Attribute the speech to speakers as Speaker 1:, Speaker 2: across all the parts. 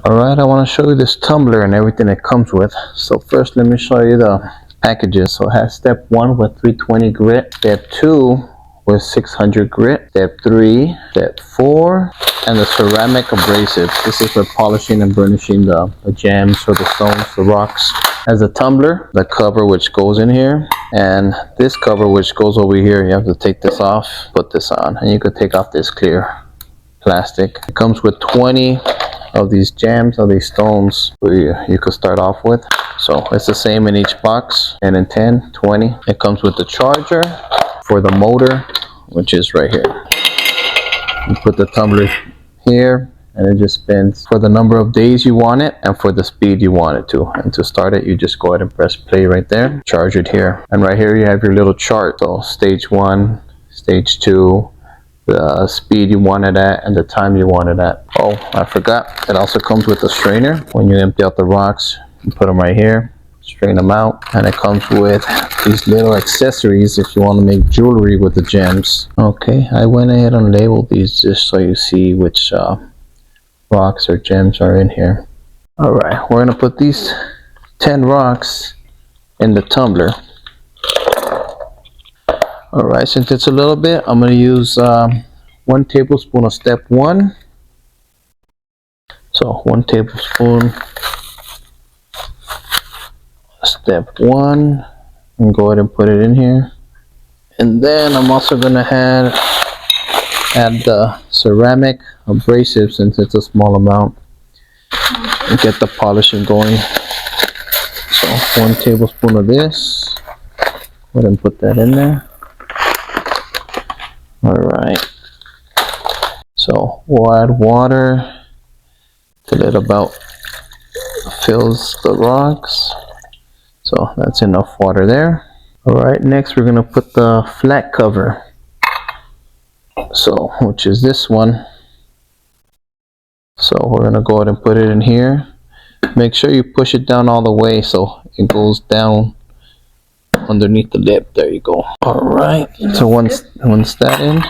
Speaker 1: Alright, I want to show you this tumbler and everything it comes with. So first let me show you the packages. So it has step 1 with 320 grit, step 2 with 600 grit, step 3, step 4, and the ceramic abrasives. This is for polishing and burnishing the gems or the stones, the rocks. As a tumbler, the cover which goes in here, and this cover which goes over here. You have to take this off, put this on, and you could take off this clear plastic. It comes with 20 of these gems, of these stones you could start off with. So it's the same in each box, and in 10, 20. It comes with the charger for the motor, which is right here. You put the tumbler here and it just spins for the number of days you want it and for the speed you want it to. And to start it, you just go ahead and press play right there, charge it here, and right here you have your little chart. So stage 1, stage 2, the speed you want it at and the time you want it at. Oh, I forgot, it also comes with a strainer. When you empty out the rocks, you put them right here, strain them out, and it comes with these little accessories if you want to make jewelry with the gems. Okay, I went ahead and labeled these just so you see which rocks or gems are in here. Alright, we're gonna put these 10 rocks in the tumbler. Alright, since it's a little bit, I'm going to use 1 tablespoon of step 1. So 1 tablespoon step 1, and go ahead and put it in here. And then I'm also going to add the ceramic abrasive, since it's a small amount, and get the polishing going. So 1 tablespoon of this, go ahead and put that in there. Alright, so we'll add water till it about fills the rocks. So that's enough water there. Alright, next we're going to put the flat cover, so which is this one. So we're going to go ahead and put it in here. Make sure you push it down all the way so it goes down underneath the lip. There you go. Alright, so once that in,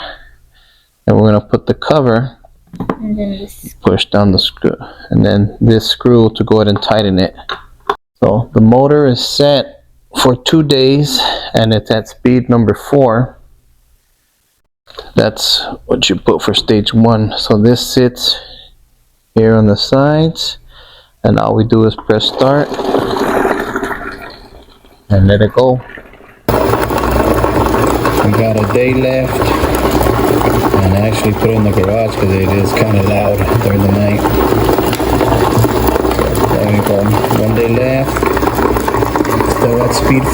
Speaker 1: and we're going to put the cover,
Speaker 2: and then this,
Speaker 1: push down the screw, and then this screw to go ahead and tighten it. So the motor is set for 2 days and it's at speed number 4. That's what you put for stage 1. So this sits here on the sides, and all we do is press start and let it go. We got a day left, and I actually put it in the garage because it is kind of loud during the night. So there we go, 1 day left, still at speed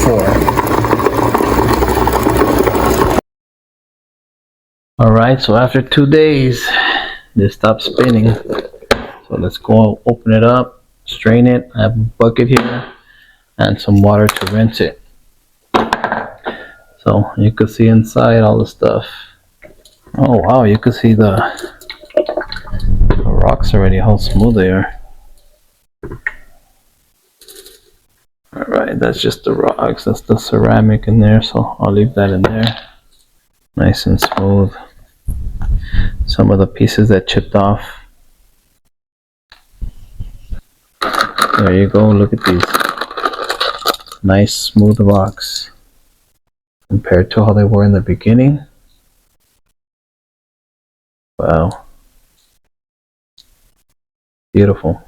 Speaker 1: 4. Alright, so after 2 days, this stopped spinning. So let's go open it up, strain it. I have a bucket here and some water to rinse it. So you can see inside all the stuff. Oh wow, you can see the rocks already, how smooth they are. Alright, that's just the rocks, that's the ceramic in there, so I'll leave that in there. Nice and smooth. Some of the pieces that chipped off. There you go, look at these. Nice smooth rocks compared to how they were in the beginning. Wow. Beautiful.